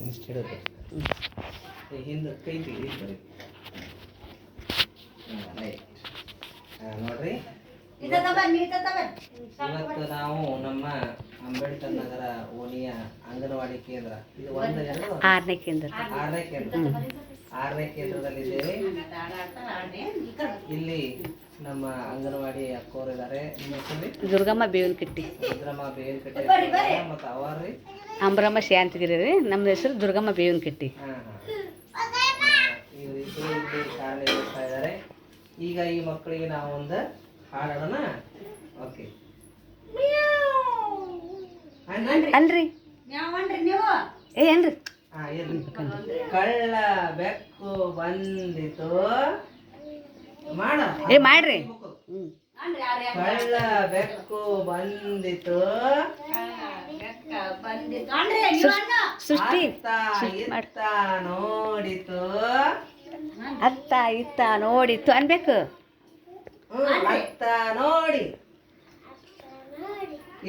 ಇಷ್ಟು ಹಿಡಿದು ಹಿಂದೆ ಕೈ ತೆಗಿ ಬರೀ ರೈಟ್. ನೋಡ್ರಿ ಇವತ್ತು ನಾವು ನಮ್ಮ ಅಂಬೇಡ್ಕರ್ ನಗರ ಓಣಿಯ ಅಂಗನವಾಡಿ ಕೇಂದ್ರ ಇದು ಒಂದು ಆರನೇ ಕೇಂದ್ರ ಆರನೇ ಕೇಂದ್ರದಲ್ಲಿದ್ದೇವೆ. ಇಲ್ಲಿ ನಮ್ಮ ಅಂಗನವಾಡಿ ಅಕ್ಕೋರಿದ್ದಾರೆ. ದುರ್ಗಮ್ಮ ಬೇವಿನಕಟ್ಟಿ ಮತ್ತು ಅವರ್ರಿ ಅಂಬ್ರಮ್ಮ ಶಾಂತಗಿರಿ ರೀ. ನಮ್ಮ ಹೆಸರು ದುರ್ಗಮ್ಮ ಬೇವಿನಕಟ್ಟಿ. ಇವರಿಬ್ಬರು ಇಲ್ಲಿ ಕಾರ್ಯನಿರ್ವಹಿಸ್ತಾ ಇದ್ದಾರೆ. ಈಗ ಈ ಮಕ್ಕಳಿಗೆ ನಾವು ಒಂದು ಹಾಡೋಣ. ಓಕೆ ಅನ್ರಿ ಏನ್ರಿ ಕಳ್ಳ ಬೆಕ್ಕು ಬಂದಿತು ಮಾಡ ಮಾಡ್ರಿ. ಕಳ್ಳ ಬೆಕ್ಕು ಬಂದಿತು ಸೃಷ್ಟಿ ಇತ್ತ ನೋಡಿತು ಅತ್ತ ಇತ್ತ ನೋಡಿತು ಅನ್ಬೇಕು. ಅತ್ತ ನೋಡಿ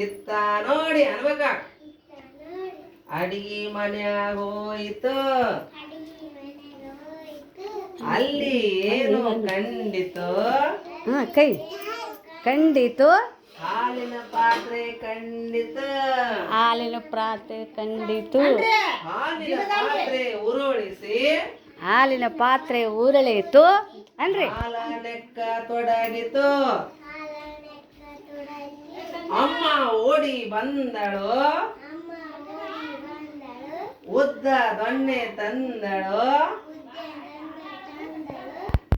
ಇತ್ತ ನೋಡಿ ಅನ್ಬೇಕ. ಅಡಿಗೆ ಮನ್ಯಾಗ ಹೋಯಿತು ಅಲ್ಲಿ ಏನು ಕಂಡಿತು ಕೈ ಕಂಡಿತು ಹಾಲಿನ ಪಾತ್ರೆ ಕಂಡಿತು ಹಾಲಿನ ಪಾತ್ರೆ ಕಂಡಿತು ಹಾಲಿನ ಪಾತ್ರೆ ಉರುಳಿಸಿ ಹಾಲಿನ ಪಾತ್ರೆ ಉರುಳಿತು ಅನ್ರಿ. ಹಾಲ ನೆಕ್ಕ ತೊಡಗಿತು ಅಮ್ಮ ಓಡಿ ಬಂದಳು ಉದ್ದ ದೊಣ್ಣೆ ತಂದಳು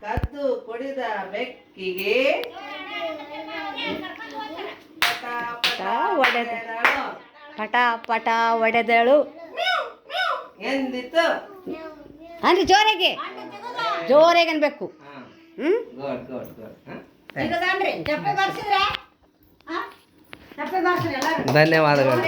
ಕದ್ದು ಕುಡಿದ ಬೆಕ್ಕಿಗೆ ಪಟ ಪಟ ಒಡೆದಳು ಎಂದಿತ್ತು ಅಂದ್ರೆ ಜೋರಾಗಿ ಜೋರಾಗಿ ಅನ್ಬೇಕು. ಧನ್ಯವಾದಗಳು.